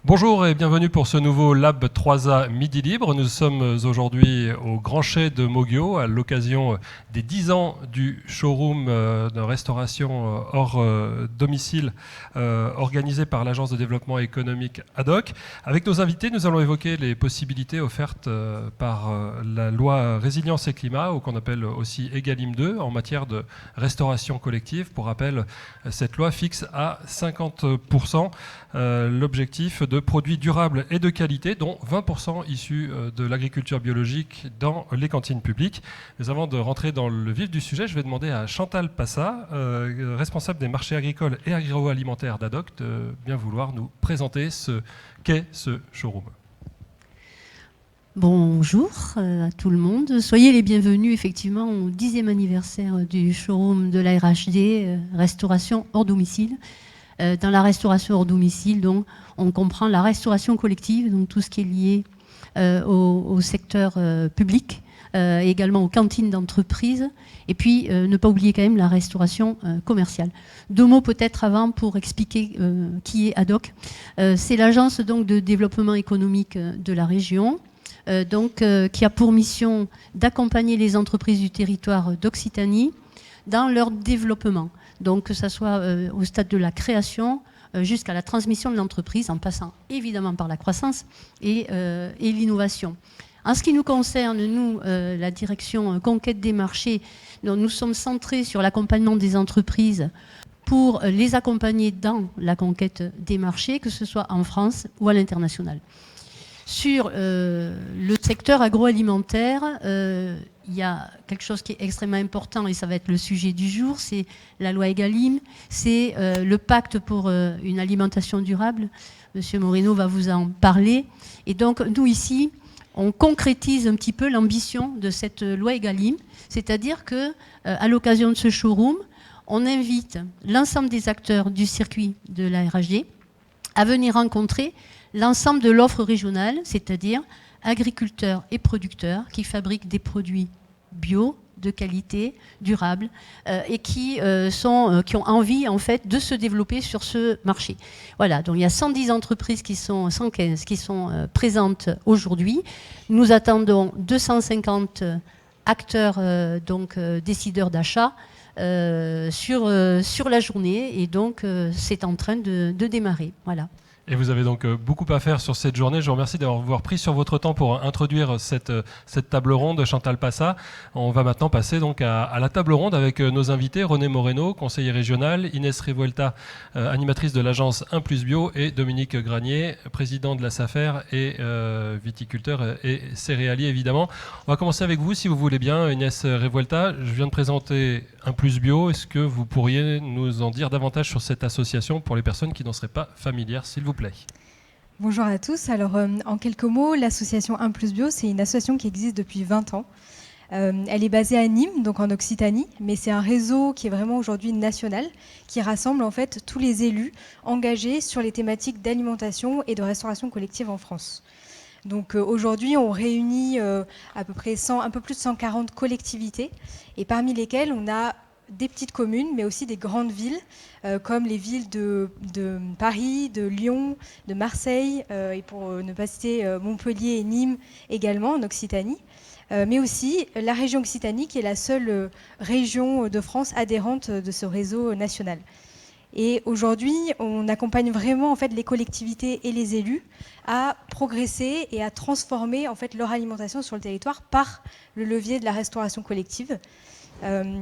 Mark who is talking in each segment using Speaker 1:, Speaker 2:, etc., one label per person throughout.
Speaker 1: Bonjour et bienvenue pour ce nouveau Lab 3A Midi Libre. Nous sommes aujourd'hui au Grand Chez de Moguio à l'occasion des 10 ans du showroom de restauration hors domicile organisé par l'Agence de développement économique ADOC. Avec nos invités, nous allons évoquer les possibilités offertes par la loi Résilience et Climat, ou qu'on appelle aussi Egalim 2, en matière de restauration collective. Pour rappel, cette loi fixe à 50% l'objectif de produits durables et de qualité, dont 20% issus de l'agriculture biologique dans les cantines publiques. Mais avant de rentrer dans le vif du sujet, je vais demander à Chantal Passa, responsable des marchés agricoles et agroalimentaires d'ADOC, de bien vouloir nous présenter ce qu'est ce showroom.
Speaker 2: Bonjour à tout le monde. Soyez les bienvenus effectivement au 10e anniversaire du showroom de la RHD, restauration hors domicile. Dans la restauration hors domicile, donc, on comprend la restauration collective, donc tout ce qui est lié au secteur public, également aux cantines d'entreprise, et puis ne pas oublier quand même la restauration commerciale. Deux mots peut-être avant pour expliquer qui est ADOC. C'est l'agence donc de développement économique de la région, qui a pour mission d'accompagner les entreprises du territoire d'Occitanie dans leur développement. Donc que ce soit au stade de la création jusqu'à la transmission de l'entreprise, en passant évidemment par la croissance et l'innovation. En ce qui nous concerne, nous, la direction Conquête des marchés, nous sommes centrés sur l'accompagnement des entreprises pour les accompagner dans la conquête des marchés, que ce soit en France ou à l'international. Sur le secteur agroalimentaire, il y a quelque chose qui est extrêmement important et ça va être le sujet du jour, c'est la loi Egalim, c'est le pacte pour une alimentation durable. Monsieur Moreno va vous en parler. Et donc, nous ici, on concrétise un petit peu l'ambition de cette loi Egalim, c'est-à-dire que à l'occasion de ce showroom, on invite l'ensemble des acteurs du circuit de la RHD à venir rencontrer l'ensemble de l'offre régionale, c'est-à-dire agriculteurs et producteurs qui fabriquent des produits bio, de qualité, durables, et qui ont envie en fait de se développer sur ce marché. Voilà, donc il y a 110 entreprises qui sont, 115 qui sont présentes aujourd'hui. Nous attendons 250 acteurs, décideurs d'achat, sur la journée, et donc c'est en train de démarrer. Voilà.
Speaker 1: Et vous avez donc beaucoup à faire sur cette journée. Je vous remercie d'avoir pris sur votre temps pour introduire cette table ronde, Chantal Passa. On va maintenant passer donc à la table ronde avec nos invités, René Moreno, conseiller régional, Inès Revuelta, animatrice de l'agence 1+Bio, et Dominique Granier, président de la SAFER et viticulteur et céréalier évidemment. On va commencer avec vous si vous voulez bien, Inès Revuelta. Je viens de présenter 1+Bio. Est-ce que vous pourriez nous en dire davantage sur cette association pour les personnes qui n'en seraient pas familières, s'il vous plaît?
Speaker 3: Bonjour à tous. Alors, en quelques mots, l'association 1+Bio, c'est une association qui existe depuis 20 ans. Elle est basée à Nîmes, donc en Occitanie, mais c'est un réseau qui est vraiment aujourd'hui national, qui rassemble en fait tous les élus engagés sur les thématiques d'alimentation et de restauration collective en France. Donc aujourd'hui, on réunit à peu près un peu plus de 140 collectivités, et parmi lesquelles on a des petites communes, mais aussi des grandes villes, comme les villes de Paris, de Lyon, de Marseille, et pour ne pas citer Montpellier et Nîmes également, en Occitanie, mais aussi la région Occitanie, qui est la seule région de France adhérente de ce réseau national. Et aujourd'hui, on accompagne vraiment en fait, les collectivités et les élus à progresser et à transformer en fait, leur alimentation sur le territoire par le levier de la restauration collective.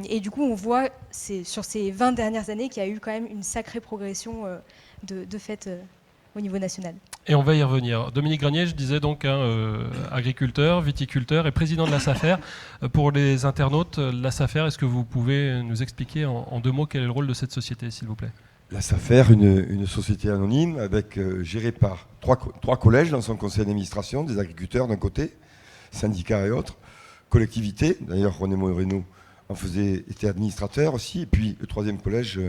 Speaker 3: Et du coup, on voit sur ces 20 dernières années qu'il y a eu quand même une sacrée progression de fait au niveau national.
Speaker 1: Et on va y revenir. Dominique Granier, je disais donc agriculteur, viticulteur et président de la SAFER. Pour les internautes, la SAFER, est-ce que vous pouvez nous expliquer en deux mots quel est le rôle de cette société, s'il vous plaît?
Speaker 4: La SAFER, une société anonyme gérée par trois collèges dans son conseil d'administration, des agriculteurs d'un côté, syndicats et autres, collectivités, d'ailleurs René Moreno était administrateur aussi, et puis le troisième collège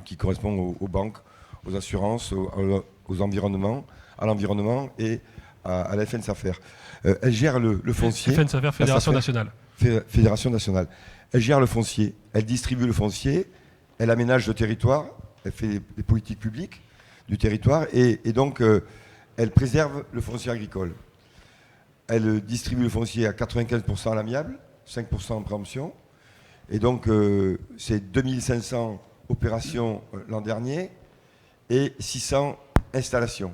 Speaker 4: qui correspond aux banques, aux assurances, aux environnements, à l'environnement et à la FNSAFER. Elle gère le foncier.
Speaker 1: FNSAFER, Fédération nationale.
Speaker 4: Fédération nationale. Elle gère le foncier, elle distribue le foncier, elle aménage le territoire, elle fait des politiques publiques. du territoire. Et donc, elle préserve le foncier agricole. Elle distribue le foncier à 95% à l'amiable, 5% en préemption. Et donc, c'est 2500 opérations l'an dernier et 600 installations.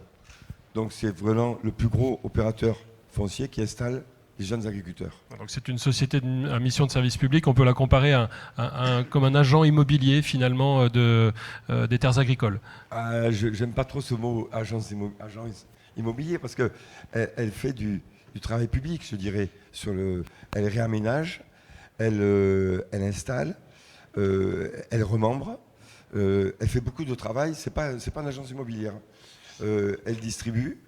Speaker 4: Donc, c'est vraiment le plus gros opérateur foncier qui installe les jeunes agriculteurs.
Speaker 1: Donc c'est une société à mission de service public. On peut la comparer comme un agent immobilier, finalement, des terres agricoles.
Speaker 4: J'aime pas trop ce mot agent immobilier parce qu'elle fait du travail public, je dirais. Elle réaménage, elle installe, elle remembre, elle fait beaucoup de travail. C'est pas une agence immobilière. Elle distribue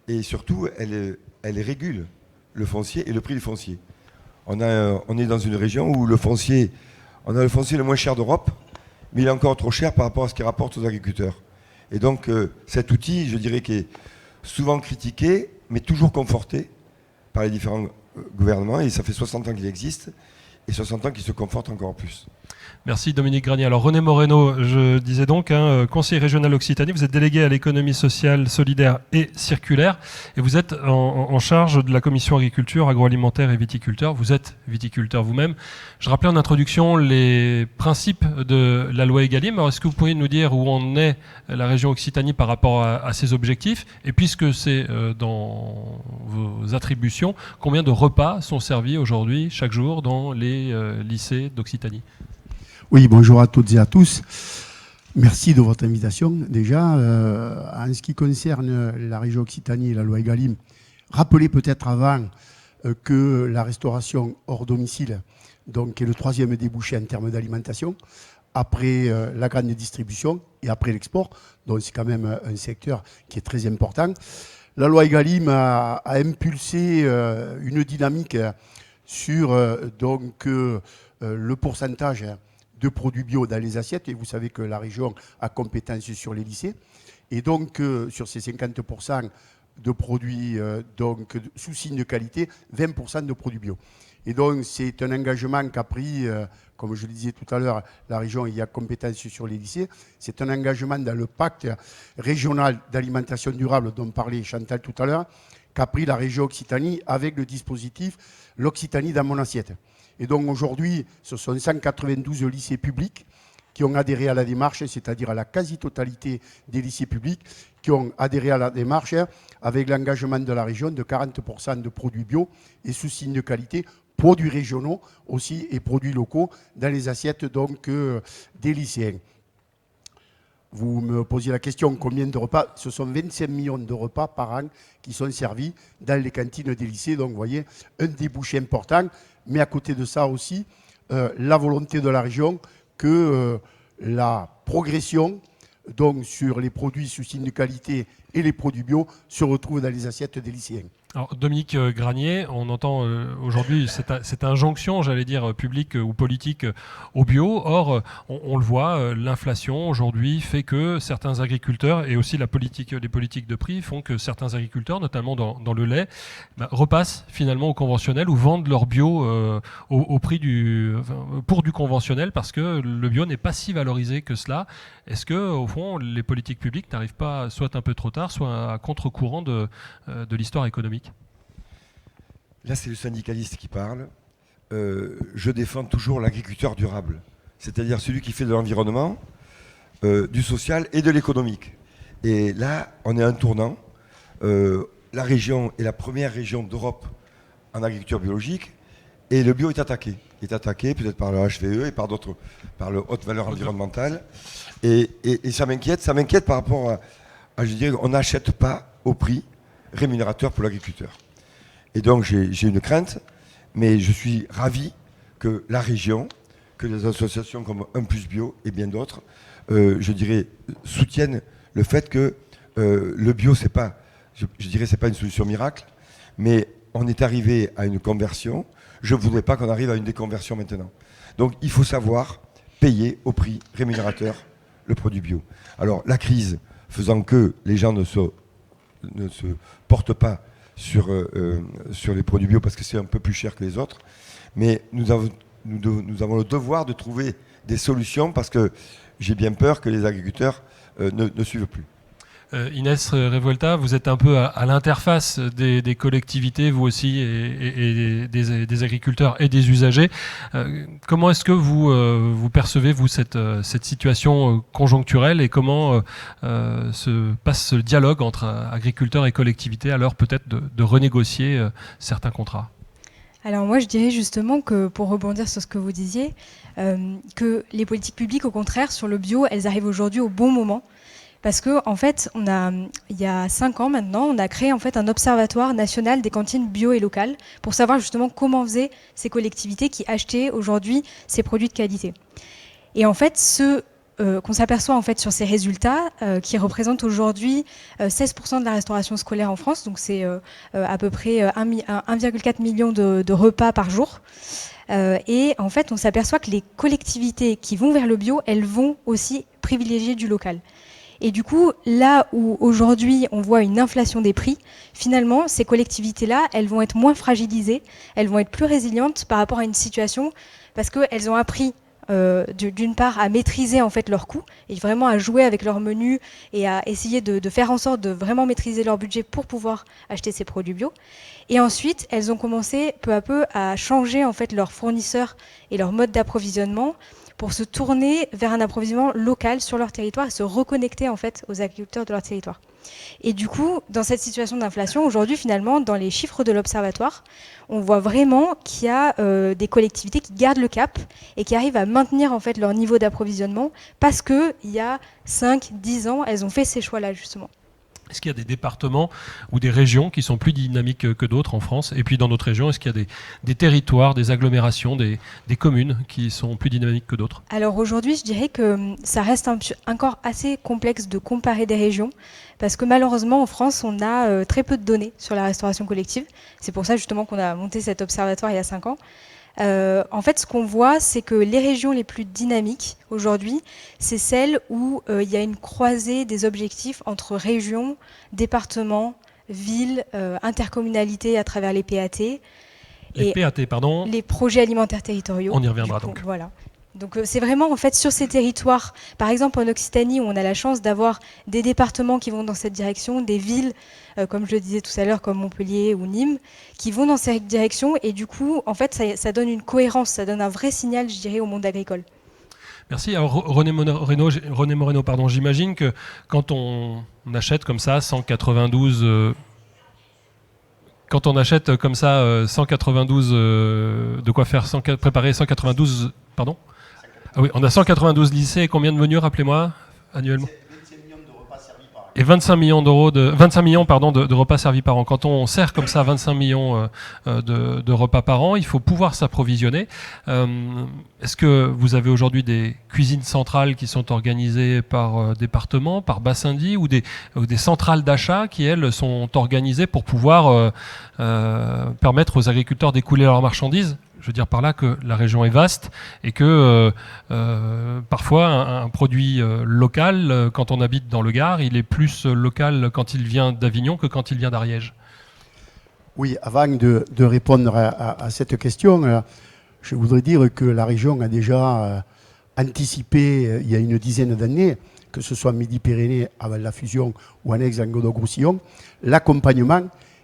Speaker 4: et surtout elle régule le foncier et le prix du foncier. On est dans une région où on a le foncier le moins cher d'Europe, mais il est encore trop cher par rapport à ce qu'il rapporte aux agriculteurs. Et donc cet outil, je dirais, qui est souvent critiqué, mais toujours conforté par les différents gouvernements, et ça fait 60 ans qu'il existe, et 60 ans qu'il se conforte encore plus.
Speaker 1: Merci Dominique Granier. Alors René Moreno, je disais donc, conseiller régional Occitanie, vous êtes délégué à l'économie sociale, solidaire et circulaire, et vous êtes en charge de la commission agriculture, agroalimentaire et viticulteur. Vous êtes viticulteur vous-même. Je rappelais en introduction les principes de la loi Egalim. Alors est-ce que vous pourriez nous dire où en est la région Occitanie par rapport à ses objectifs, et puisque c'est dans vos attributions, combien de repas sont servis aujourd'hui, chaque jour, dans les lycées d'Occitanie ?
Speaker 5: Oui, bonjour à toutes et à tous. Merci de votre invitation. Déjà, en ce qui concerne la région Occitanie et la loi Egalim, rappelez peut-être avant que la restauration hors domicile donc, est le troisième débouché en termes d'alimentation, après la grande distribution et après l'export. Donc c'est quand même un secteur qui est très important. La loi Egalim a impulsé une dynamique sur le pourcentage de produits bio dans les assiettes, et vous savez que la région a compétence sur les lycées, et donc sur ces 50% de produits sous signe de qualité, 20% de produits bio. Et donc c'est un engagement qu'a pris, comme je le disais tout à l'heure, la région y a compétence sur les lycées. C'est un engagement dans le pacte régional d'alimentation durable dont parlait Chantal tout à l'heure, qu'a pris la région Occitanie avec le dispositif L'Occitanie dans mon assiette. Et donc aujourd'hui, ce sont 192 lycées publics qui ont adhéré à la démarche, c'est-à-dire à la quasi-totalité des lycées publics qui ont adhéré à la démarche avec l'engagement de la région de 40% de produits bio et sous signe de qualité, produits régionaux aussi et produits locaux dans les assiettes donc, des lycéens. Vous me posiez la question, combien de repas ? Ce sont 25 millions de repas par an qui sont servis dans les cantines des lycées. Donc, vous voyez, un débouché important. Mais à côté de ça aussi, la volonté de la région que la progression donc, sur les produits sous signe de qualité et les produits bio se retrouve dans les assiettes des lycéens.
Speaker 1: Alors, Dominique Granier, on entend aujourd'hui cette injonction, j'allais dire, publique ou politique au bio. Or, on le voit, l'inflation aujourd'hui fait que certains agriculteurs, et aussi les politiques de prix, font que certains agriculteurs, notamment dans le lait, repassent finalement au conventionnel ou vendent leur bio au prix pour du conventionnel, parce que le bio n'est pas si valorisé que cela. Est-ce que, au fond, les politiques publiques n'arrivent pas, soit un peu trop tard, soit à contre-courant de l'histoire économique ?
Speaker 4: Là, c'est le syndicaliste qui parle. Je défends toujours l'agriculteur durable, c'est-à-dire celui qui fait de l'environnement, du social et de l'économique. Et là, on est à un tournant. La région est la première région d'Europe en agriculture biologique, et le bio est attaqué. Il est attaqué peut-être par le HVE et par d'autres, par le haute valeur environnementale. Et ça m'inquiète par rapport à je dirais, on n'achète pas au prix rémunérateur pour l'agriculteur. Et donc j'ai une crainte, mais je suis ravi que la région, que les associations comme 1+ Bio et bien d'autres, je dirais, soutiennent le fait que le bio, c'est pas, je dirais, c'est pas une solution miracle, mais on est arrivé à une conversion. Je ne voudrais pas qu'on arrive à une déconversion maintenant. Donc il faut savoir payer au prix rémunérateur le produit bio. Alors la crise faisant que les gens ne se portent pas sur les produits bio parce que c'est un peu plus cher que les autres, mais nous avons le devoir de trouver des solutions parce que j'ai bien peur que les agriculteurs ne suivent plus.
Speaker 1: Inès Revuelta, vous êtes un peu à l'interface des collectivités, vous aussi, et des agriculteurs et des usagers. Comment est-ce que vous percevez, vous, cette situation conjoncturelle et comment se passe ce dialogue entre agriculteurs et collectivités à l'heure peut-être de renégocier certains contrats ?
Speaker 3: Alors moi, je dirais justement que, pour rebondir sur ce que vous disiez, que les politiques publiques, au contraire, sur le bio, elles arrivent aujourd'hui au bon moment. Parce que, en fait, il y a 5 ans maintenant, on a créé en fait un observatoire national des cantines bio et locales pour savoir justement comment faisaient ces collectivités qui achetaient aujourd'hui ces produits de qualité. Et en fait, qu'on s'aperçoit en fait sur ces résultats, qui représentent aujourd'hui 16% de la restauration scolaire en France, donc c'est à peu près 1,4 million de repas par jour. Et en fait, on s'aperçoit que les collectivités qui vont vers le bio, elles vont aussi privilégier du local. Et du coup, là où aujourd'hui on voit une inflation des prix, finalement, ces collectivités-là, elles vont être moins fragilisées, elles vont être plus résilientes par rapport à une situation, parce qu'elles ont appris d'une part à maîtriser en fait leurs coûts et vraiment à jouer avec leur menu et à essayer de faire en sorte de vraiment maîtriser leur budget pour pouvoir acheter ces produits bio. Et ensuite, elles ont commencé peu à peu à changer en fait leurs fournisseurs et leur mode d'approvisionnement pour se tourner vers un approvisionnement local sur leur territoire et se reconnecter en fait aux agriculteurs de leur territoire. Et du coup, dans cette situation d'inflation, aujourd'hui, finalement, dans les chiffres de l'Observatoire, on voit vraiment qu'il y a des collectivités qui gardent le cap et qui arrivent à maintenir en fait leur niveau d'approvisionnement parce qu'il y a 5-10 ans, elles ont fait ces choix-là, justement.
Speaker 1: Est-ce qu'il y a des départements ou des régions qui sont plus dynamiques que d'autres en France ? Et puis dans notre région, est-ce qu'il y a des territoires, des agglomérations, des communes qui sont plus dynamiques que d'autres ?
Speaker 3: Alors aujourd'hui, je dirais que ça reste encore assez complexe de comparer des régions parce que malheureusement en France, on a très peu de données sur la restauration collective. C'est pour ça justement qu'on a monté cet observatoire il y a 5 ans. En fait, ce qu'on voit, c'est que les régions les plus dynamiques aujourd'hui, c'est celles où il y a une croisée des objectifs entre régions, départements, villes, intercommunalités à travers les PAT.
Speaker 1: Les PAT, pardon.
Speaker 3: Les projets alimentaires territoriaux.
Speaker 1: On y reviendra donc.
Speaker 3: Voilà. Donc c'est vraiment en fait sur ces territoires, par exemple en Occitanie où on a la chance d'avoir des départements qui vont dans cette direction, des villes comme je le disais tout à l'heure comme Montpellier ou Nîmes qui vont dans cette direction et du coup en fait ça donne une cohérence, ça donne un vrai signal je dirais au monde agricole.
Speaker 1: Merci. Alors René Moreno, pardon, j'imagine que quand on achète comme ça 192 quand on achète comme ça 192 de quoi faire préparer 192 pardon. Ah oui, on a 192 lycées et combien de menus, rappelez-moi, annuellement ?
Speaker 5: 25 millions de repas servis par an.
Speaker 1: Et 25 millions de repas servis par an. Quand on sert comme ça 25 millions de repas par an, il faut pouvoir s'approvisionner. Est-ce que vous avez aujourd'hui des cuisines centrales qui sont organisées par département, par bassin dit, ou des centrales d'achat qui, elles, sont organisées pour pouvoir permettre aux agriculteurs d'écouler leurs marchandises ? Je veux dire par là que la région est vaste et que parfois un produit local, quand on habite dans le Gard, il est plus local quand il vient d'Avignon que quand il vient d'Ariège.
Speaker 5: Oui, avant de répondre à cette question, je voudrais dire que la région a déjà anticipé il y a une dizaine d'années, que ce soit Midi-Pyrénées avant la fusion ou annexe Languedoc-Roussillon, l'accompagnement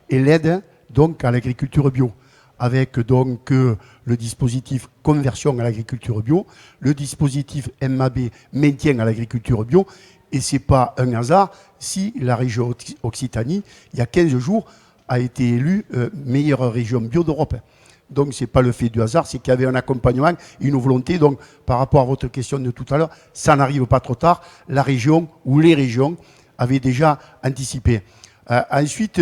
Speaker 5: et l'aide donc à l'agriculture bio, avec donc le dispositif conversion à l'agriculture bio, le dispositif MAB maintien à l'agriculture bio, et ce n'est pas un hasard si la région Occitanie, il y a 15 jours, a été élue meilleure région bio d'Europe. Donc ce n'est pas le fait du hasard, c'est qu'il y avait un accompagnement, une volonté. Donc par rapport à votre question de tout à l'heure, ça n'arrive pas trop tard. La région ou les régions avaient déjà anticipé. Ensuite,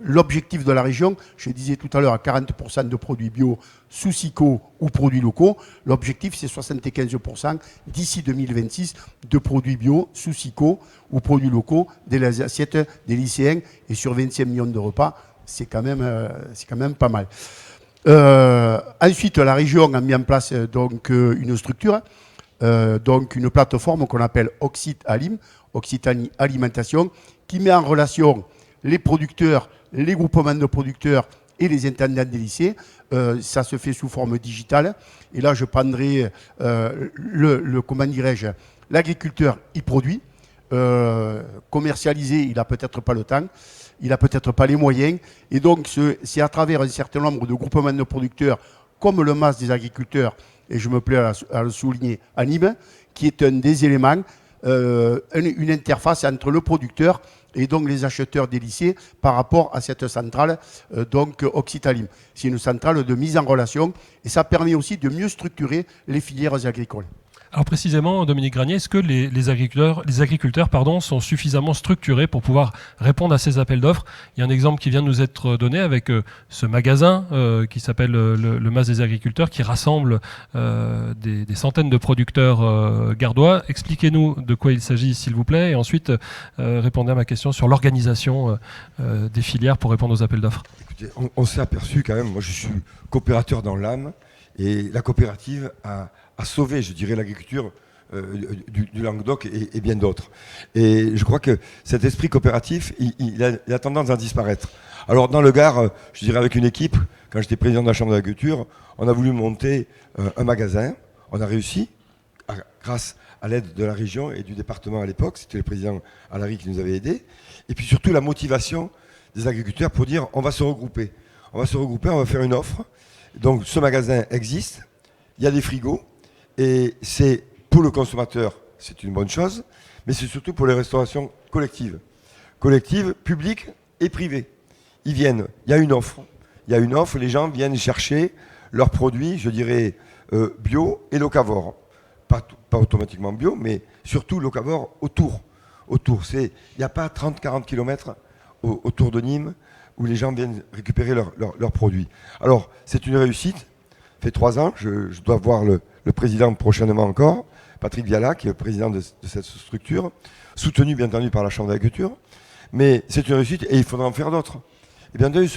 Speaker 5: l'objectif de la région, je disais tout à l'heure, à 40% de produits bio sous SICO ou produits locaux. L'objectif, c'est 75% d'ici 2026 de produits bio sous SICO ou produits locaux dans les assiettes des lycéens. Et sur 25 millions de repas, c'est quand même pas mal. Ensuite, la région a mis en place donc, une structure, donc une plateforme qu'on appelle Occitalim, Occitanie Alimentation, qui met en relation les producteurs, les groupements de producteurs et les intendants des lycées. Ça se fait sous forme digitale. Et là, je prendrai comment dirais-je, l'agriculteur y produit. commercialiser, il n'a peut-être pas le temps, il n'a peut-être pas les moyens. Et donc, c'est à travers un certain nombre de groupements de producteurs, comme le MAS des agriculteurs, et je me plais à le souligner, à Nîmes, qui est un des éléments, une interface entre le producteur et donc les acheteurs des lycées par rapport à cette centrale donc Occitalim. C'est une centrale de mise en relation et ça permet aussi de mieux structurer les filières agricoles.
Speaker 1: Alors précisément, Dominique Granier, est-ce que les agriculteurs sont suffisamment structurés pour pouvoir répondre à ces appels d'offres? Il y a un exemple qui vient de nous être donné avec ce magasin qui s'appelle le MAS des agriculteurs, qui rassemble des centaines de producteurs gardois. Expliquez-nous de quoi il s'agit, s'il vous plaît, et ensuite répondez à ma question sur l'organisation des filières pour répondre aux appels d'offres.
Speaker 4: Écoutez, on s'est aperçu quand même, moi je suis coopérateur dans l'âme, et la coopérative a sauvé, je dirais, l'agriculture du Languedoc et bien d'autres. Et je crois que cet esprit coopératif, il a tendance à disparaître. Alors dans le Gard, je dirais avec une équipe, quand j'étais président de la Chambre d'agriculture, on a voulu monter un magasin. On a réussi, grâce à l'aide de la région et du département à l'époque. C'était le président Alary qui nous avait aidés. Et puis surtout la motivation des agriculteurs pour dire on va se regrouper. On va se regrouper, on va faire une offre. Donc ce magasin existe, il y a des frigos, et c'est pour le consommateur, c'est une bonne chose, mais c'est surtout pour les restaurations collectives. Collectives, publiques et privées. Ils viennent, il y a une offre, les gens viennent chercher leurs produits, je dirais, bio et locavore. Pas automatiquement bio, mais surtout locavore autour. Il n'y a pas 30-40 km autour de Nîmes où les gens viennent récupérer leurs produits. Alors, c'est une réussite. Ça fait 3 ans, je dois voir le président prochainement encore, Patrick Viala, qui est le président de cette structure, soutenu bien entendu par la Chambre d'agriculture. Mais c'est une réussite et il faudra en faire d'autres. Et bien entendu,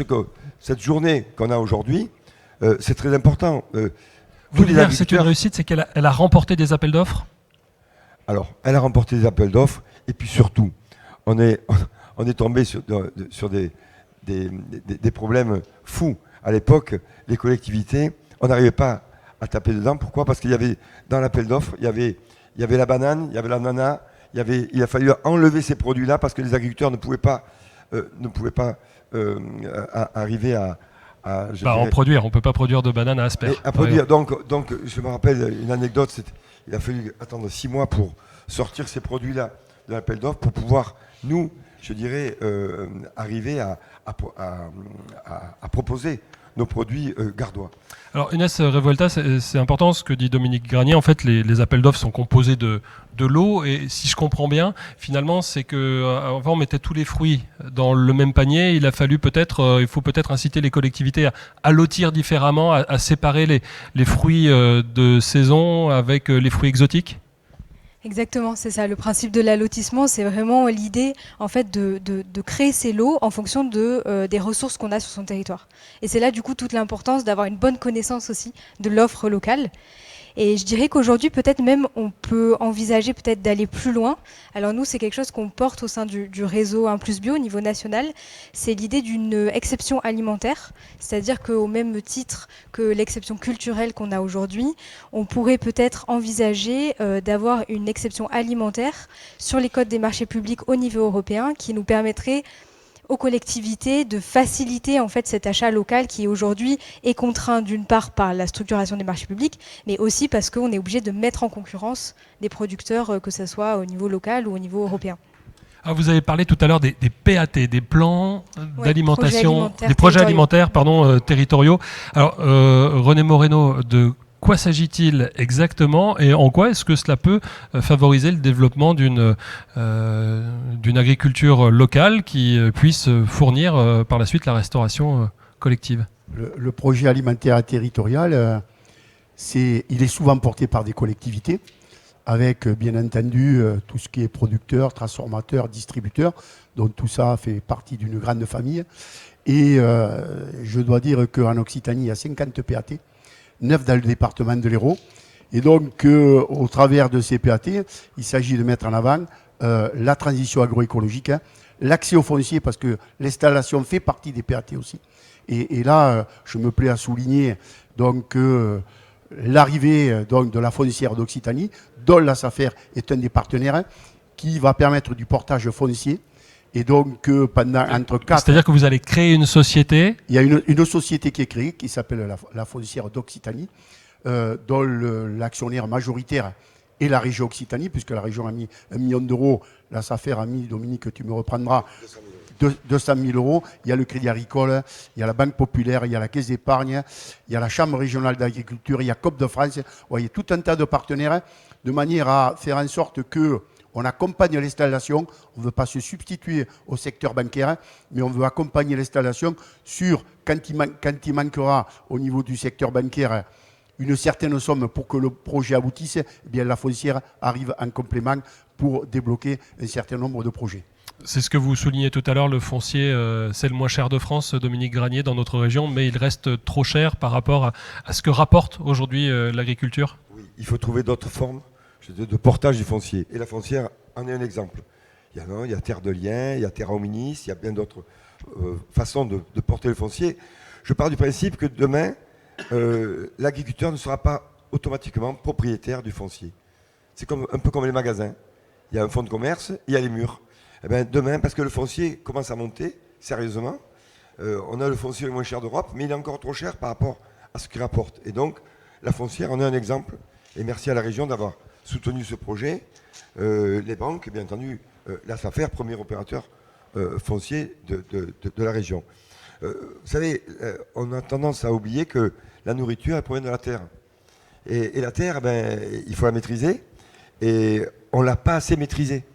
Speaker 4: cette journée qu'on a aujourd'hui, c'est très important.
Speaker 1: Vous voulez dire c'est une réussite, c'est qu'elle a remporté des appels d'offres? Alors,
Speaker 4: elle a remporté des appels d'offres, et puis surtout, on est tombé sur des problèmes fous. À l'époque, les collectivités, on n'arrivait pas à taper dedans. Pourquoi? Parce qu'il y avait, dans l'appel d'offres, il y avait la banane, il y avait l'ananas, il a fallu enlever ces produits-là parce que les agriculteurs ne pouvaient pas arriver à
Speaker 1: en produire. On ne peut pas produire de bananes à Asper.
Speaker 4: À produire. Donc, je me rappelle une anecdote, il a fallu attendre 6 mois pour sortir ces produits-là de l'appel d'offres pour pouvoir, nous, je dirais, arriver à proposer nos produits gardois.
Speaker 1: Alors Inès Revuelta, c'est important ce que dit Dominique Granier. En fait, les appels d'offres sont composés de l'eau, et si je comprends bien, finalement, c'est qu'avant on mettait tous les fruits dans le même panier. Il faut peut-être inciter les collectivités à lotir différemment, à séparer les fruits de saison avec les fruits exotiques.
Speaker 3: Exactement, c'est ça. Le principe de l'allotissement, c'est vraiment l'idée en fait de créer ces lots en fonction des ressources qu'on a sur son territoire. Et c'est là du coup toute l'importance d'avoir une bonne connaissance aussi de l'offre locale. Et je dirais qu'aujourd'hui, peut-être même, on peut envisager peut-être d'aller plus loin. Alors nous, c'est quelque chose qu'on porte au sein du réseau 1+Bio au niveau national. C'est l'idée d'une exception alimentaire. C'est-à-dire qu'au même titre que l'exception culturelle qu'on a aujourd'hui, on pourrait peut-être envisager d'avoir une exception alimentaire sur les codes des marchés publics au niveau européen qui nous permettrait aux collectivités de faciliter en fait cet achat local qui aujourd'hui est contraint d'une part par la structuration des marchés publics, mais aussi parce qu'on est obligé de mettre en concurrence des producteurs, que ce soit au niveau local ou au niveau européen.
Speaker 1: Alors vous avez parlé tout à l'heure des PAT, des plans d'alimentation, des projets alimentaires territoriaux. Alors René Moreno, de quoi s'agit-il exactement et en quoi est-ce que cela peut favoriser le développement d'une agriculture locale qui puisse fournir par la suite la restauration collective?
Speaker 5: Le projet alimentaire territorial, il est souvent porté par des collectivités avec bien entendu tout ce qui est producteur, transformateur, distributeur. Donc tout ça fait partie d'une grande famille. Et je dois dire qu'en Occitanie, il y a 50 PAT. 9 dans le département de l'Hérault. Et donc, au travers de ces PAT, il s'agit de mettre en avant la transition agroécologique, l'accès au foncier, parce que l'installation fait partie des PAT aussi. Et là, je me plais à souligner donc, l'arrivée donc, de la foncière d'Occitanie, dont la SAFER est un des partenaires, qui va permettre du portage foncier. Et donc, entre 4...
Speaker 1: C'est-à-dire que vous allez créer une société.
Speaker 5: Il y a une société qui est créée, qui s'appelle la Foncière d'Occitanie, dont l'actionnaire majoritaire est la région Occitanie, puisque la région a mis 1 million d'euros. La SAFER a mis, Dominique, tu me reprendras, 200 000 euros. Il y a le Crédit Agricole, il y a la Banque Populaire, il y a la Caisse d'épargne, il y a la Chambre régionale d'agriculture, il y a COP de France. Vous voyez, tout un tas de partenaires, de manière à faire en sorte que on accompagne l'installation. On ne veut pas se substituer au secteur bancaire, mais on veut accompagner l'installation sur, quand il manquera au niveau du secteur bancaire une certaine somme pour que le projet aboutisse, eh bien la foncière arrive en complément pour débloquer un certain nombre de projets.
Speaker 1: C'est ce que vous soulignez tout à l'heure, le foncier, c'est le moins cher de France, Dominique Granier, dans notre région, mais il reste trop cher par rapport à ce que rapporte aujourd'hui l'agriculture.
Speaker 4: Oui, il faut trouver d'autres formes de portage du foncier. Et la foncière en est un exemple. Il y a Terre de Liens, il y a Terra Hominis, il y a bien d'autres façons de porter le foncier. Je pars du principe que demain, l'agriculteur ne sera pas automatiquement propriétaire du foncier. C'est un peu comme les magasins. Il y a un fonds de commerce, il y a les murs. Eh bien, demain, parce que le foncier commence à monter, sérieusement, on a le foncier le moins cher d'Europe, mais il est encore trop cher par rapport à ce qu'il rapporte. Et donc, la foncière en est un exemple. Et merci à la région d'avoir soutenu ce projet. Les banques, bien entendu, la SAFER, premier opérateur foncier de la région. Vous savez, on a tendance à oublier que la nourriture, elle provient de la terre. Et la terre, il faut la maîtriser. Et on ne l'a pas assez maîtrisée.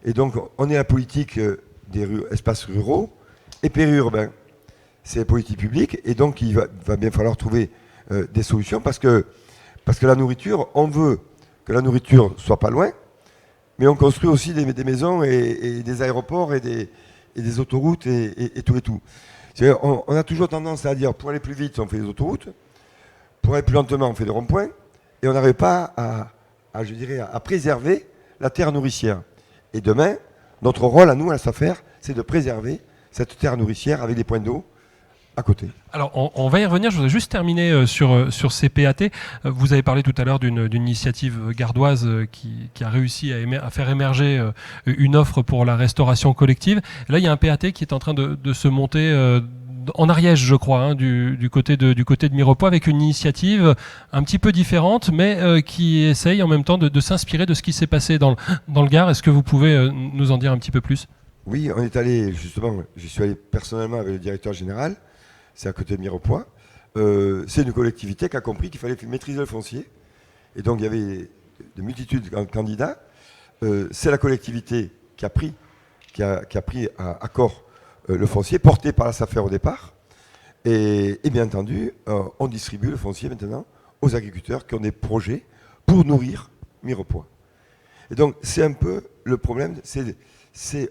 Speaker 4: Et donc, on est la politique des espaces ruraux et périurbains. C'est la politique publique. Et donc, il va bien falloir trouver des solutions parce que la nourriture, on veut que la nourriture soit pas loin, mais on construit aussi des maisons et des aéroports et des autoroutes et tout. On a toujours tendance à dire, pour aller plus vite, on fait des autoroutes, pour aller plus lentement, on fait des ronds-points, et on n'arrive pas à préserver la terre nourricière. Et demain, notre rôle à nous, à la SAFER, c'est de préserver cette terre nourricière avec des points d'eau à côté.
Speaker 1: Alors, on va y revenir. Je voudrais juste terminer sur ces PAT. Vous avez parlé tout à l'heure d'une initiative gardoise qui a réussi à faire émerger une offre pour la restauration collective. Et là, il y a un PAT qui est en train de se monter en Ariège, je crois, du côté de Mirepoix, avec une initiative un petit peu différente, mais qui essaye en même temps de s'inspirer de ce qui s'est passé dans le Gard. Est-ce que vous pouvez nous en dire un petit peu plus ?
Speaker 4: Oui, on est allé, justement, je suis allé personnellement avec le directeur général. C'est à côté de Mirepoix. C'est une collectivité qui a compris qu'il fallait maîtriser le foncier. Et donc, il y avait de multitudes de candidats. C'est la collectivité qui a pris à corps le foncier, porté par la SAFER au départ. Et bien entendu, on distribue le foncier maintenant aux agriculteurs qui ont des projets pour nourrir Mirepoix. Et donc, c'est un peu le problème.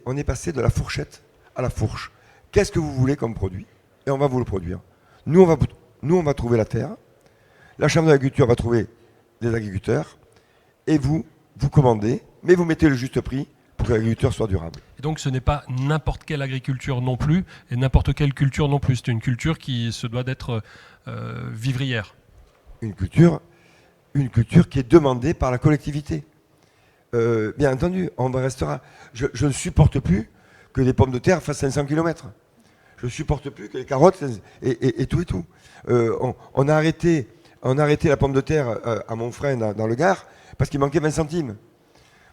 Speaker 4: On est passé de la fourchette à la fourche. Qu'est-ce que vous voulez comme produit ? Et on va vous le produire. Nous, on va trouver la terre. La Chambre d'agriculture va trouver des agriculteurs. Et vous commandez, mais vous mettez le juste prix pour que l'agriculture soit durable.
Speaker 1: Et donc, ce n'est pas n'importe quelle agriculture non plus, et n'importe quelle culture non plus. C'est une culture qui se doit d'être vivrière.
Speaker 4: Une culture qui est demandée par la collectivité. Bien entendu, on restera. Je ne supporte plus que les pommes de terre fassent 500 km. Je ne supporte plus que les carottes et tout. On a arrêté la pomme de terre à Montfrein dans le Gard parce qu'il manquait 20 centimes.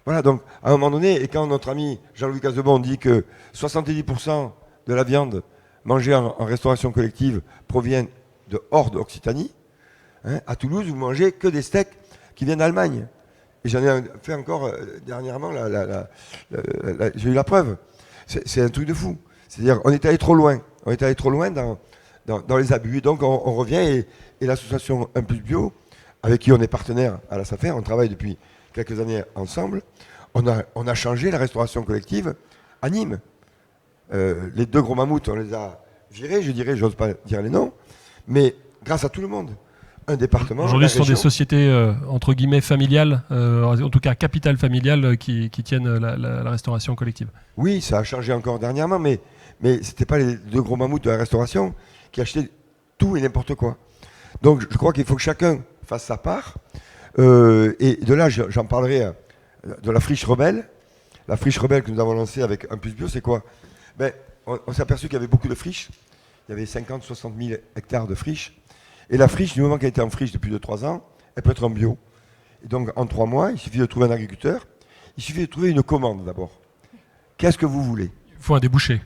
Speaker 4: Voilà, donc à un moment donné, et quand notre ami Jean-Louis Casebon dit que 70% de la viande mangée en restauration collective provient de hors d'Occitanie, à Toulouse, vous mangez que des steaks qui viennent d'Allemagne. Et j'en ai fait encore dernièrement, j'ai eu la preuve. C'est un truc de fou. C'est-à-dire on est allé trop loin. On est allé trop loin dans les abus. Et donc on revient et l'association 1 Plus Bio, avec qui on est partenaire à la SAFER, on travaille depuis quelques années ensemble, on a changé la restauration collective à Nîmes. Les 2 gros mammouths, on les a virés, j'ose pas dire les noms, mais grâce à tout le monde. Un département.
Speaker 1: Aujourd'hui, ce sont des sociétés entre guillemets familiales, en tout cas capital familial, qui tiennent la restauration collective.
Speaker 4: Oui, ça a changé encore dernièrement, mais ce n'était pas les 2 gros mammouths de la restauration qui achetaient tout et n'importe quoi. Donc je crois qu'il faut que chacun fasse sa part. Et de là, j'en parlerai de la friche rebelle. La friche rebelle que nous avons lancée avec Un Plus Bio, c'est quoi? On s'est aperçu qu'il y avait beaucoup de friches. Il y avait 50-60 000 hectares de friches. Et la friche, du moment qu'elle était en friche depuis 2-3 ans, elle peut être en bio. Et donc, en 3 mois, il suffit de trouver un agriculteur. Il suffit de trouver une commande d'abord. Qu'est-ce que vous voulez?
Speaker 1: Il faut un débouché.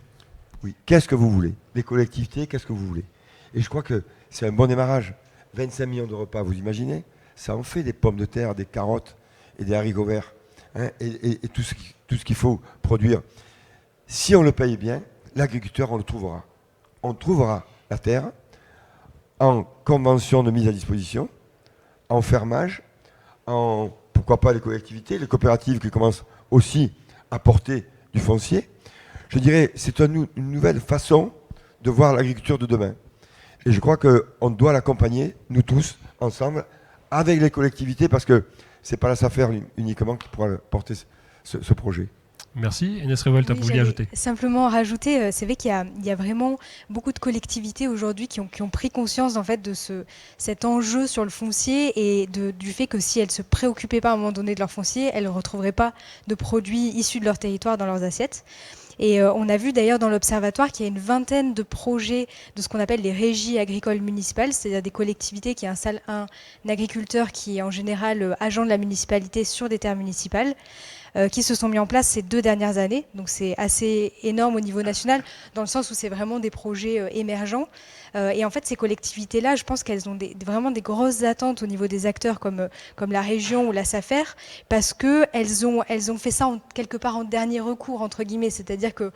Speaker 4: Oui, qu'est-ce que vous voulez? Les collectivités, qu'est-ce que vous voulez? Et je crois que c'est un bon démarrage. 25 millions de repas, vous imaginez? Ça en fait des pommes de terre, des carottes et des haricots verts. Hein, et tout ce qu'il faut produire. Si on le paye bien, l'agriculteur, on le trouvera. On trouvera la terre en convention de mise à disposition, en fermage, en, pourquoi pas les collectivités, les coopératives qui commencent aussi à porter du foncier. Je dirais, c'est une nouvelle façon de voir l'agriculture de demain. Et je crois qu'on doit l'accompagner, nous tous, ensemble, avec les collectivités, parce que ce n'est pas la SAFER uniquement qui pourra porter ce projet.
Speaker 1: Merci. Inès Revolt, vous vouliez ajouter?
Speaker 3: Simplement rajouter, c'est vrai qu'il y a vraiment beaucoup de collectivités aujourd'hui qui ont pris conscience en fait, de cet enjeu sur le foncier et du fait que si elles ne se préoccupaient pas à un moment donné de leur foncier, elles ne retrouveraient pas de produits issus de leur territoire dans leurs assiettes. Et on a vu d'ailleurs dans l'Observatoire qu'il y a une vingtaine de projets de ce qu'on appelle les régies agricoles municipales, c'est-à-dire des collectivités qui installent un agriculteur qui est en général agent de la municipalité sur des terres municipales, qui se sont mis en place ces 2 dernières années. Donc c'est assez énorme au niveau national, dans le sens où c'est vraiment des projets émergents. Et en fait, ces collectivités-là, je pense qu'elles ont vraiment des grosses attentes au niveau des acteurs comme la région ou la SAFER, parce qu'elles ont fait ça quelque part en dernier recours, entre guillemets. C'est-à-dire que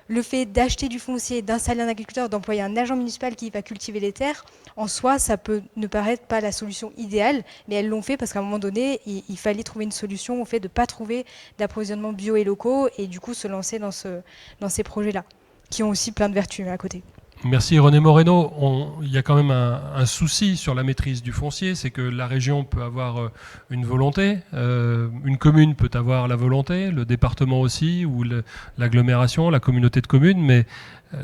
Speaker 3: le fait d'acheter du foncier, d'installer un agriculteur, d'employer un agent municipal qui va cultiver les terres, en soi, ça peut ne paraître pas la solution idéale, mais elles l'ont fait parce qu'à un moment donné, il fallait trouver une solution au fait de ne pas trouver d'approvisionnement bio et locaux et du coup se lancer dans ces projets-là, qui ont aussi plein de vertus à côté.
Speaker 1: Merci René Moreno. Il y a quand même un souci sur la maîtrise du foncier, c'est que la région peut avoir une volonté, une commune peut avoir la volonté, le département aussi, ou l'agglomération, la communauté de communes, mais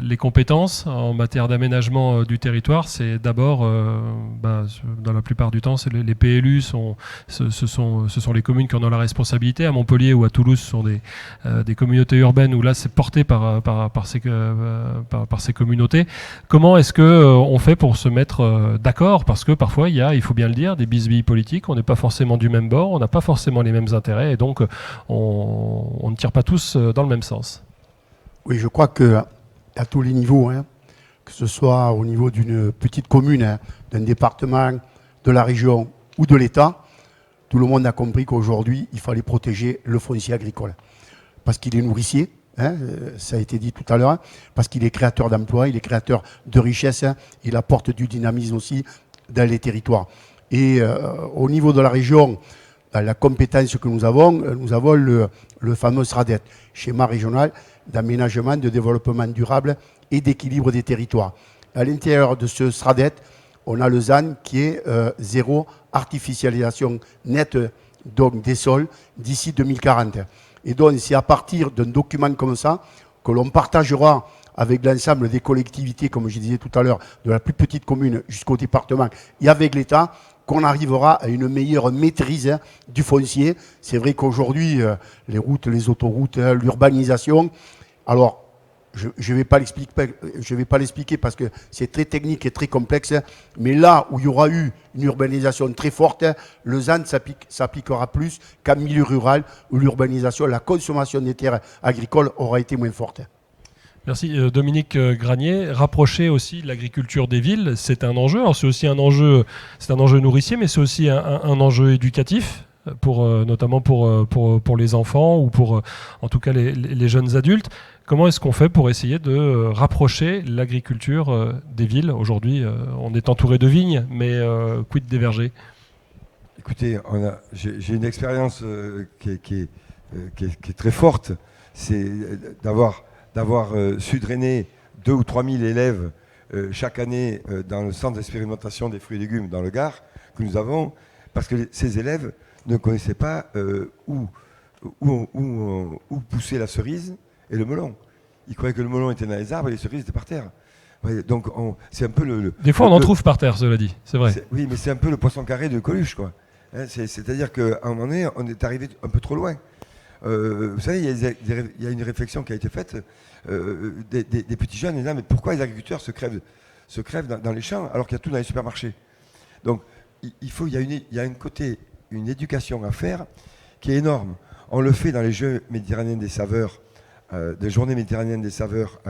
Speaker 1: les compétences en matière d'aménagement du territoire, c'est d'abord, dans la plupart du temps, c'est les PLU, ce sont les communes qui en ont la responsabilité. À Montpellier ou à Toulouse, ce sont des communautés urbaines où là, c'est porté par ces communautés. Comment est-ce qu'on fait pour se mettre d'accord? Parce que parfois, il faut bien le dire, des bisbilles politiques, on n'est pas forcément du même bord, on n'a pas forcément les mêmes intérêts, et donc on ne tire pas tous dans le même sens.
Speaker 5: Oui, je crois que à tous les niveaux, que ce soit au niveau d'une petite commune, d'un département, de la région ou de l'État, tout le monde a compris qu'aujourd'hui, il fallait protéger le foncier agricole. Parce qu'il est nourricier, ça a été dit tout à l'heure, parce qu'il est créateur d'emplois, il est créateur de richesses, il apporte du dynamisme aussi dans les territoires. Et au niveau de la région, la compétence que nous avons le fameux SRADET, schéma régional d'aménagement, de développement durable et d'équilibre des territoires. À l'intérieur de ce SRADET, on a le ZAN qui est zéro artificialisation nette donc, des sols d'ici 2040. Et donc c'est à partir d'un document comme ça que l'on partagera avec l'ensemble des collectivités, comme je disais tout à l'heure, de la plus petite commune jusqu'au département et avec l'État, qu'on arrivera à une meilleure maîtrise du foncier. C'est vrai qu'aujourd'hui, les routes, les autoroutes, l'urbanisation, alors je ne vais pas l'expliquer parce que c'est très technique et très complexe, mais là où il y aura eu une urbanisation très forte, le ZAN s'appliquera plus qu'en milieu rural où l'urbanisation, la consommation des terres agricoles aura été moins forte.
Speaker 1: Merci. Dominique Granier, rapprocher aussi l'agriculture des villes, c'est un enjeu. Alors, c'est aussi un enjeu nourricier, mais c'est aussi un enjeu éducatif, notamment pour les enfants ou pour en tout cas les jeunes adultes. Comment est-ce qu'on fait pour essayer de rapprocher l'agriculture des villes? Aujourd'hui, on est entouré de vignes, mais quid des vergers?
Speaker 4: Écoutez, j'ai une expérience qui est très forte. C'est d'avoir su drainer 2 ou 3 000 élèves chaque année dans le centre d'expérimentation des fruits et légumes dans le Gard que nous avons, parce que ces élèves ne connaissaient pas où pousser la cerise et le melon. Ils croyaient que le melon était dans les arbres et les cerises étaient par terre. Ouais, donc c'est un peu
Speaker 1: Des fois on en trouve par terre, cela dit, c'est vrai.
Speaker 4: Oui, mais c'est un peu le poisson carré de Coluche, quoi. C'est-à-dire qu'à un moment donné, on est arrivé un peu trop loin. Vous savez, il y a une réflexion qui a été faite des petits jeunes, et là, mais pourquoi les agriculteurs se crèvent dans les champs alors qu'il y a tout dans les supermarchés? Donc, il y a une éducation à faire qui est énorme. On le fait dans les Jeux méditerranéens des saveurs, des Journées méditerranéennes des saveurs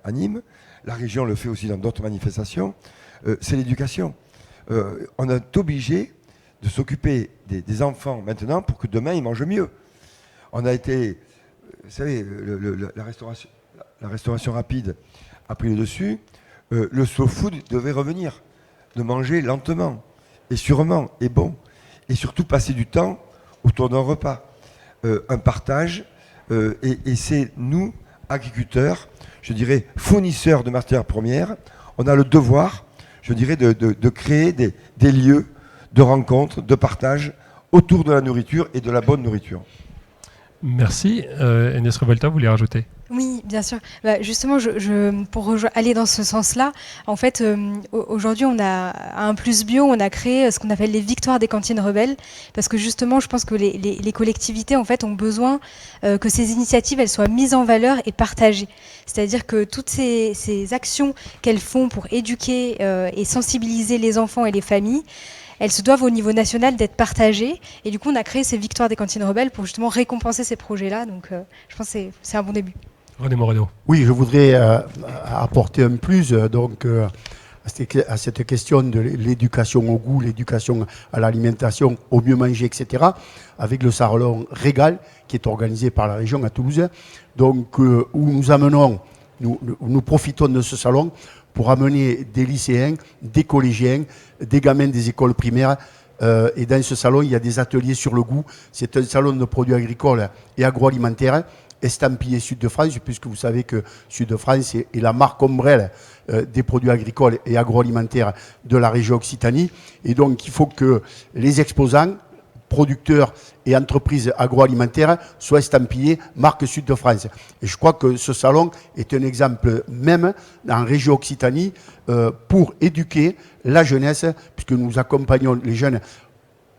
Speaker 4: à Nîmes. La région le fait aussi dans d'autres manifestations. C'est l'éducation. On est obligé de s'occuper des enfants maintenant pour que demain ils mangent mieux. On a été, vous savez, la restauration rapide a pris le dessus. Le slow food devait revenir, de manger lentement et sûrement et bon, et surtout passer du temps autour d'un repas, un partage. Et c'est nous, agriculteurs, je dirais fournisseurs de matières premières, on a le devoir, je dirais, de créer des lieux de rencontre, de partage autour de la nourriture et de la bonne nourriture.
Speaker 1: Merci. Agnès Revolta, vous voulez rajouter?
Speaker 3: Oui, bien sûr. Justement, pour aller dans ce sens-là, en fait, aujourd'hui, à Un Plus Bio, on a créé ce qu'on appelle les victoires des cantines rebelles, parce que justement, je pense que les collectivités, en fait, ont besoin que ces initiatives, elles soient mises en valeur et partagées. C'est-à-dire que toutes ces actions qu'elles font pour éduquer et sensibiliser les enfants et les familles, elles se doivent au niveau national d'être partagées. Et du coup, on a créé ces victoires des cantines rebelles pour justement récompenser ces projets-là. Donc, je pense que c'est un bon début.
Speaker 1: René Moreno.
Speaker 5: Oui, je voudrais apporter un plus à cette question de l'éducation au goût, l'éducation à l'alimentation, au mieux manger, etc., avec le salon Régal qui est organisé par la région à Toulouse. Donc, où nous profitons de ce salon pour amener des lycéens, des collégiens, des gamins des écoles primaires. Et dans ce salon, il y a des ateliers sur le goût. C'est un salon de produits agricoles et agroalimentaires estampillé Sud de France, puisque vous savez que Sud de France est la marque ombrelle des produits agricoles et agroalimentaires de la région Occitanie. Et donc, il faut que les exposants, producteurs et entreprises agroalimentaires soient estampillés marque Sud de France. Et je crois que ce salon est un exemple même en région Occitanie pour éduquer la jeunesse, puisque nous accompagnons les jeunes,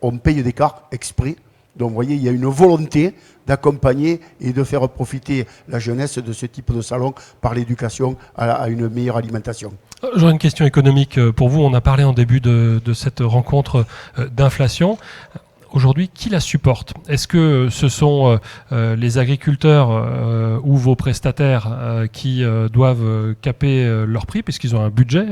Speaker 5: on paye des cartes exprès. Donc vous voyez, il y a une volonté d'accompagner et de faire profiter la jeunesse de ce type de salon par l'éducation à une meilleure alimentation.
Speaker 1: J'aurais une question économique pour vous. On a parlé en début de cette rencontre d'inflation. Aujourd'hui, qui la supporte? Est-ce que ce sont les agriculteurs ou vos prestataires qui doivent caper leur prix puisqu'ils ont un budget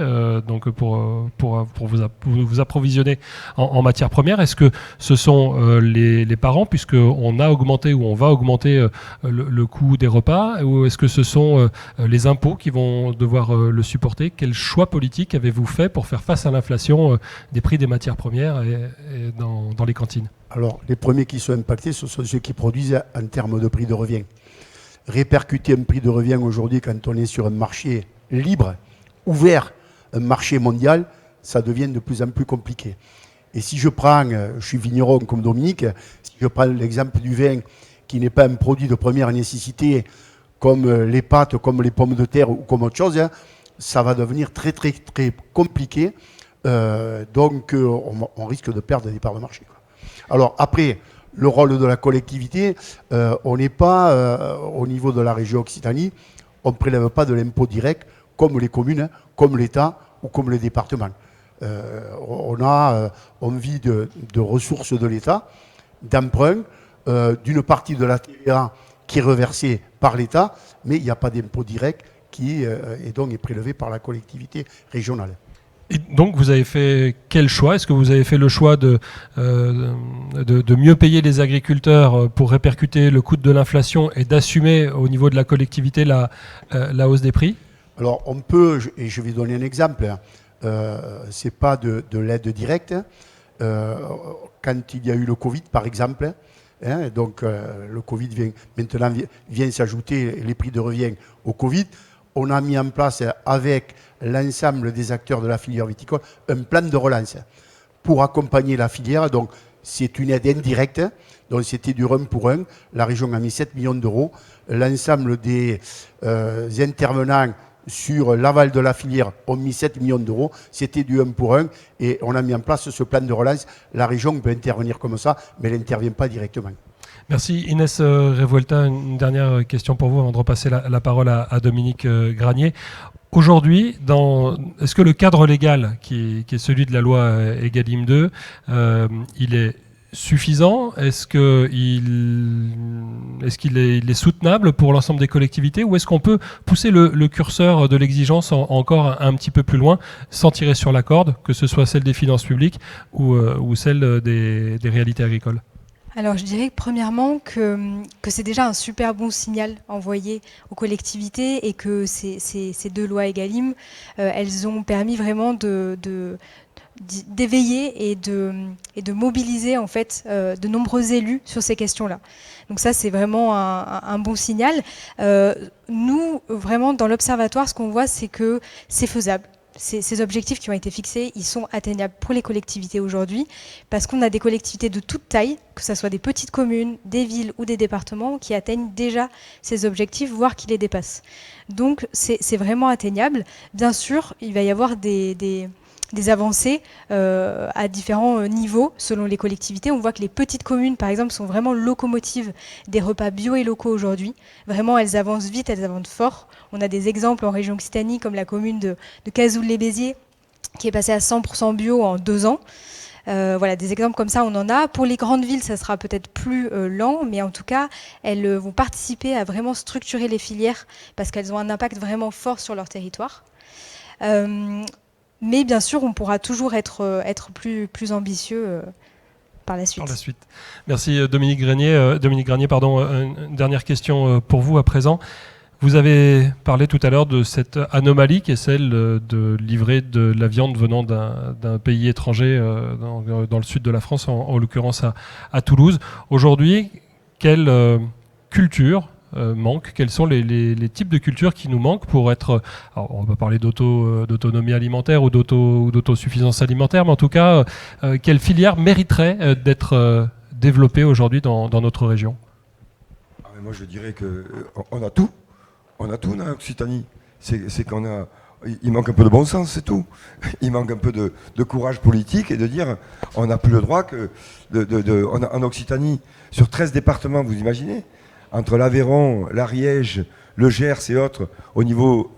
Speaker 1: donc pour vous approvisionner en matières premières? Est-ce que ce sont les parents, puisqu'on a augmenté ou on va augmenter le coût des repas, ou est-ce que ce sont les impôts qui vont devoir le supporter? Quel choix politique avez-vous fait pour faire face à l'inflation des prix des matières premières et dans les cantines?
Speaker 5: Alors, les premiers qui sont impactés, ce sont ceux qui produisent en termes de prix de revient. Répercuter un prix de revient aujourd'hui, quand on est sur un marché libre, ouvert, un marché mondial, ça devient de plus en plus compliqué. Et si je suis vigneron comme Dominique, si je prends l'exemple du vin qui n'est pas un produit de première nécessité, comme les pâtes, comme les pommes de terre ou comme autre chose, ça va devenir très très très compliqué. Donc on risque de perdre des parts de marché. Alors après, le rôle de la collectivité, on n'est pas au niveau de la région Occitanie, on ne prélève pas de l'impôt direct comme les communes, comme l'État ou comme les départements. On a envie de ressources de l'État, d'emprunt, d'une partie de la TVA qui est reversée par l'État, mais il n'y a pas d'impôt direct qui est prélevé par la collectivité régionale.
Speaker 1: Et donc vous avez fait quel choix? Est-ce que vous avez fait le choix de mieux payer les agriculteurs pour répercuter le coût de l'inflation et d'assumer au niveau de la collectivité la hausse des prix? Alors
Speaker 5: on peut, et je vais donner un exemple, c'est pas de l'aide directe. Quand il y a eu le Covid par exemple, donc le Covid vient s'ajouter les prix de revient au Covid, on a mis en place avec l'ensemble des acteurs de la filière viticole un plan de relance pour accompagner la filière. Donc c'est une aide indirecte, donc c'était du 1 pour 1. La région a mis 7 millions d'euros. L'ensemble des intervenants sur l'aval de la filière ont mis 7 millions d'euros. C'était du 1 pour 1 et on a mis en place ce plan de relance. La région peut intervenir comme ça, mais elle n'intervient pas directement.
Speaker 1: Merci Inès Revuelta. Une dernière question pour vous avant de repasser la parole à Dominique Granier. Aujourd'hui, est-ce que le cadre légal qui est celui de la loi Egalim 2, il est suffisant? Est-ce qu'il est soutenable pour l'ensemble des collectivités, ou est-ce qu'on peut pousser le curseur de l'exigence encore un petit peu plus loin sans tirer sur la corde, que ce soit celle des finances publiques ou celle des réalités agricoles?
Speaker 3: Alors je dirais premièrement que c'est déjà un super bon signal envoyé aux collectivités et que ces deux lois Egalim, elles ont permis vraiment d'éveiller et de mobiliser en fait de nombreux élus sur ces questions-là. Donc ça, c'est vraiment un bon signal. Nous, vraiment, dans l'Observatoire, ce qu'on voit, c'est que c'est faisable. Ces objectifs qui ont été fixés, ils sont atteignables pour les collectivités aujourd'hui, parce qu'on a des collectivités de toute taille, que ce soit des petites communes, des villes ou des départements, qui atteignent déjà ces objectifs, voire qui les dépassent. Donc c'est vraiment atteignable. Bien sûr, il va y avoir des avancées à différents niveaux selon les collectivités. On voit que les petites communes, par exemple, sont vraiment locomotives des repas bio et locaux aujourd'hui. Vraiment, elles avancent vite, elles avancent fort. On a des exemples en région Occitanie, comme la commune de Cazoul-les-Béziers, qui est passée à 100% bio en 2 ans. Voilà, des exemples comme ça, on en a. Pour les grandes villes, ça sera peut-être plus lent, mais en tout cas, elles vont participer à vraiment structurer les filières, parce qu'elles ont un impact vraiment fort sur leur territoire. Mais bien sûr, on pourra toujours être plus ambitieux par la suite.
Speaker 1: Par la suite. Merci Dominique Granier. Une dernière question pour vous à présent. Vous avez parlé tout à l'heure de cette anomalie qui est celle de livrer de la viande venant d'un pays étranger dans le sud de la France, en l'occurrence à Toulouse. Aujourd'hui, quelle culture manque? Quels sont les types de cultures qui nous manquent pour être... Alors on va parler d'autonomie alimentaire ou d'autosuffisance alimentaire, mais en tout cas, quelle filière mériterait d'être développée aujourd'hui dans notre région?
Speaker 4: Moi, je dirais qu'on a tout. On a tout en Occitanie. C'est qu'on a... Il manque un peu de bon sens, c'est tout. Il manque un peu de courage politique et de dire on n'a plus le droit que... en Occitanie, sur 13 départements, vous imaginez, entre l'Aveyron, l'Ariège, le Gers et autres, au niveau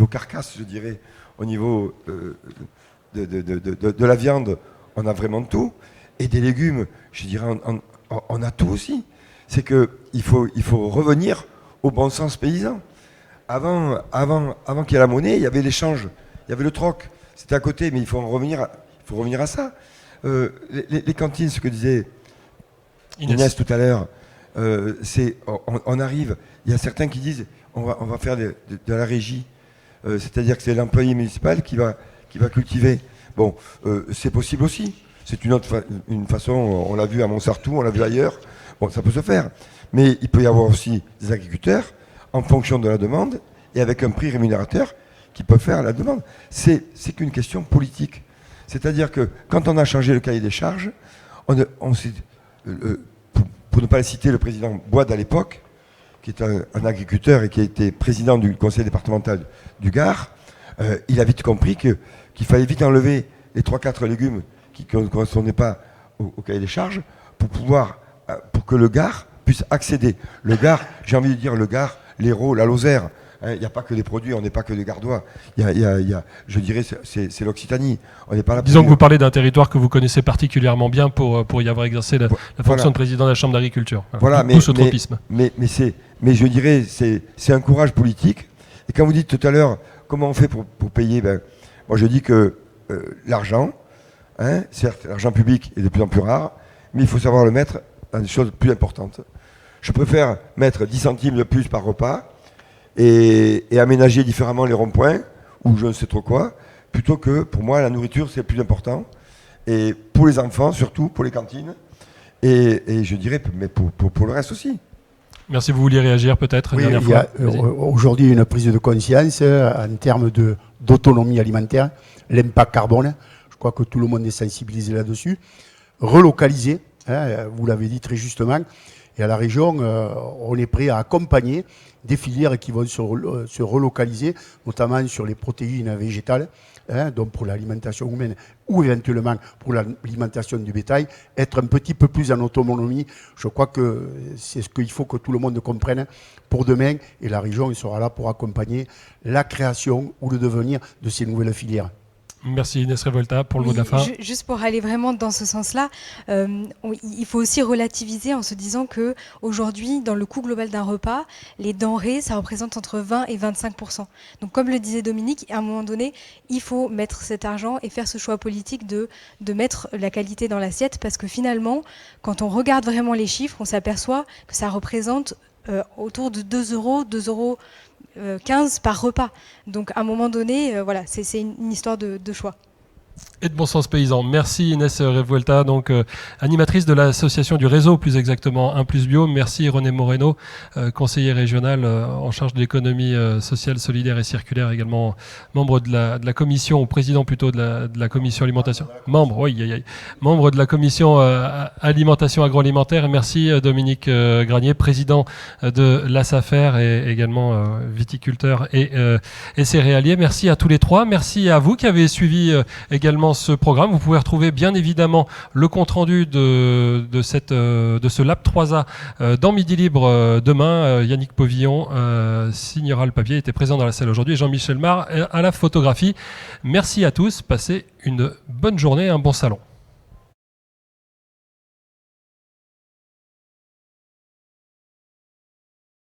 Speaker 4: carcasse, je dirais, au niveau de la viande, on a vraiment tout. Et des légumes, je dirais, on a tout aussi. C'est qu'il faut revenir au bon sens paysan. Avant qu'il y ait la monnaie, il y avait l'échange, il y avait le troc. C'était à côté, mais il faut revenir à ça. Les cantines, ce que disait Inès tout à l'heure, on arrive, il y a certains qui disent on va faire de la régie, c'est-à-dire que c'est l'employé municipal qui va cultiver. Bon, c'est possible aussi. C'est une façon, on l'a vu à Montsartou, on l'a vu ailleurs. Bon, ça peut se faire. Mais il peut y avoir aussi des agriculteurs en fonction de la demande et avec un prix rémunérateur qui peut faire la demande. C'est qu'une question politique. C'est-à-dire que quand on a changé le cahier des charges, on s'est... pour ne pas citer le président Boide à l'époque, qui est un agriculteur et qui a été président du conseil départemental du Gard, il a vite compris qu'il fallait vite enlever les 3-4 légumes qui ne correspondaient pas au cahier des charges pour que le Gard puisse accéder. Le Gard, j'ai envie de dire le Gard, l'Hérault, la Lozère. Il n'y a pas que des produits, on n'est pas que des Gardois. Je dirais, c'est l'Occitanie. On n'est pas là.
Speaker 1: Disons que vous parlez d'un territoire que vous connaissez particulièrement bien pour y avoir exercé la fonction de président de la Chambre d'agriculture.
Speaker 4: Voilà,
Speaker 1: tout ce tropisme.
Speaker 4: Mais je dirais, c'est un courage politique. Et quand vous dites tout à l'heure, comment on fait pour payer, moi je dis que l'argent, certes, l'argent public est de plus en plus rare, mais il faut savoir le mettre dans des choses plus importantes. Je préfère mettre 10 centimes de plus par repas et aménager différemment les ronds-points, ou je ne sais trop quoi, plutôt que, pour moi, la nourriture, c'est le plus important. Et pour les enfants, surtout, pour les cantines, et je dirais, mais pour le reste aussi.
Speaker 1: Merci, vous vouliez réagir peut-être
Speaker 5: Oui,
Speaker 1: dernière fois.
Speaker 5: Aujourd'hui une prise de conscience en termes d'autonomie alimentaire, l'impact carbone, je crois que tout le monde est sensibilisé là-dessus. Relocaliser, vous l'avez dit très justement, et à la région, on est prêt à accompagner des filières qui vont se relocaliser, notamment sur les protéines végétales, donc pour l'alimentation humaine ou éventuellement pour l'alimentation du bétail, être un petit peu plus en autonomie. Je crois que c'est ce qu'il faut que tout le monde comprenne pour demain, et la région sera là pour accompagner la création ou le devenir de ces nouvelles filières.
Speaker 1: Merci Inès Revolta pour le mot de la fin.
Speaker 3: Juste pour aller vraiment dans ce sens-là, il faut aussi relativiser en se disant que aujourd'hui, dans le coût global d'un repas, les denrées, ça représente entre 20 et 25%. Donc comme le disait Dominique, à un moment donné, il faut mettre cet argent et faire ce choix politique de mettre la qualité dans l'assiette, parce que finalement, quand on regarde vraiment les chiffres, on s'aperçoit que ça représente autour de 2 euros, 2,15 € par repas. Donc à un moment donné, voilà, c'est une histoire de choix.
Speaker 1: Et de bon sens paysan. Merci Inès Revuelta, donc animatrice de l'association du réseau, plus exactement 1+Bio. Merci René Moreno, conseiller régional en charge de l'économie sociale, solidaire et circulaire, également membre de la commission, ou président plutôt de la commission alimentation. Membre de la commission alimentation agroalimentaire. Et merci Dominique Granier, président de l'ASAFER et également viticulteur et céréalier. Merci à tous les trois. Merci à vous qui avez suivi également ce programme. Vous pouvez retrouver bien évidemment le compte-rendu de ce Lab 3A dans Midi Libre demain. Yannick Povillon signera le papier, il était présent dans la salle aujourd'hui, et Jean-Michel Mar à la photographie. Merci à tous, passez une bonne journée, un bon salon.